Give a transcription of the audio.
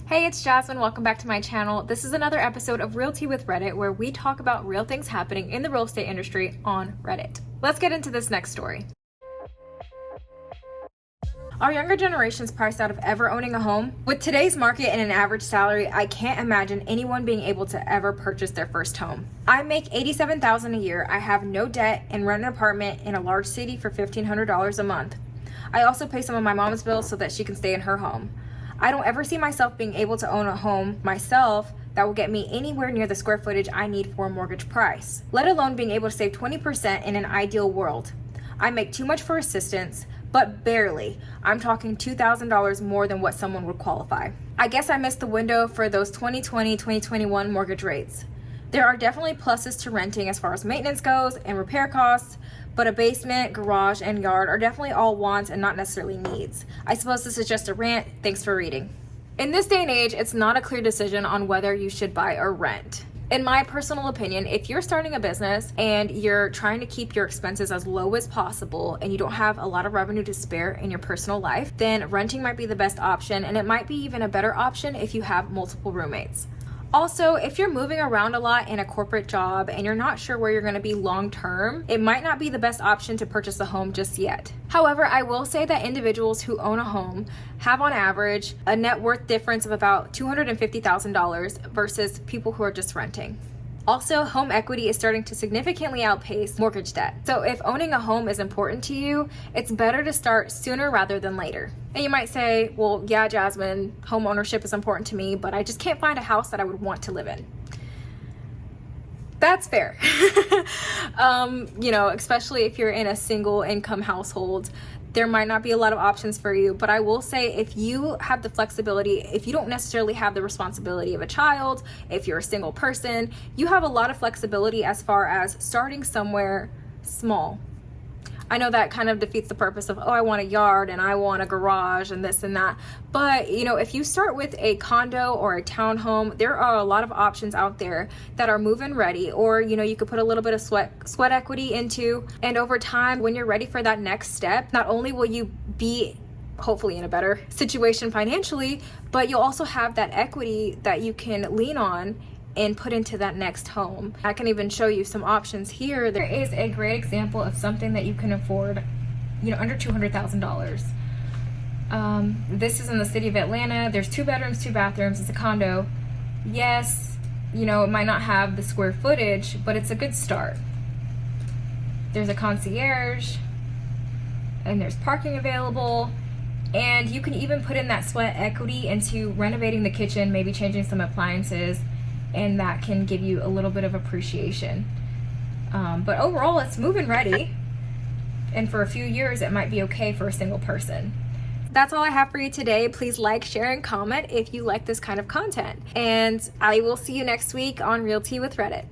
Hey, it's Jasmine. Welcome back to my channel. This is another episode of Realty with Reddit, where we talk about real things happening in the real estate industry on Reddit. Let's get into this next story. Are younger generations priced out of ever owning a home? With today's market and an average salary, I can't imagine anyone being able to ever purchase their first home. I make $87,000 a year, I have no debt, and rent an apartment in a large city for $1,500 a month. I also pay some of my mom's bills so that she can stay in her home. I don't ever see myself being able to own a home myself that will get me anywhere near the square footage I need for a mortgage price, let alone being able to save 20% in an ideal world. I make too much for assistance, but barely. I'm talking $2,000 more than what someone would qualify. I guess I missed the window for those 2020, 2021 mortgage rates. There are definitely pluses to renting as far as maintenance goes and repair costs, but a basement, garage, and yard are definitely all wants and not necessarily needs. I suppose this is just a rant. Thanks for reading. In this day and age, it's not a clear decision on whether you should buy or rent. In my personal opinion, if you're starting a business and you're trying to keep your expenses as low as possible and you don't have a lot of revenue to spare in your personal life, then renting might be the best option, and it might be even a better option if you have multiple roommates. Also, if you're moving around a lot in a corporate job and you're not sure where you're going to be long term, it might not be the best option to purchase a home just yet. However, I will say that individuals who own a home have on average a net worth difference of about $250,000 versus people who are just renting. Also, home equity is starting to significantly outpace mortgage debt. So if owning a home is important to you, it's better to start sooner rather than later. And you might say, well, yeah, Jasmine, home ownership is important to me, but I just can't find a house that I would want to live in. That's fair. Especially if you're in a single income household, there might not be a lot of options for you. But I will say, if you have the flexibility, if you don't necessarily have the responsibility of a child, if you're a single person, you have a lot of flexibility as far as starting somewhere small. I know that kind of defeats the purpose of, oh, I want a yard and I want a garage and this and that. But, if you start with a condo or a townhome, there are a lot of options out there that are move-in ready, or, you could put a little bit of sweat equity into. And over time, when you're ready for that next step, not only will you be hopefully in a better situation financially, but you'll also have that equity that you can lean on and put into that next home. I can even show you some options here. There is a great example of something that you can afford, under $200,000. This is in the city of Atlanta. There's 2 bedrooms, 2 bathrooms. It's a condo. Yes, it might not have the square footage, but it's a good start. There's a concierge, and there's parking available. And you can even put in that sweat equity into renovating the kitchen, maybe changing some appliances, and that can give you a little bit of appreciation. But overall, it's move-in ready, and for a few years it might be okay for a single person. That's all I have for you today. Please like, share, and comment if you like this kind of content, and I will see you next week on Realty with Reddit.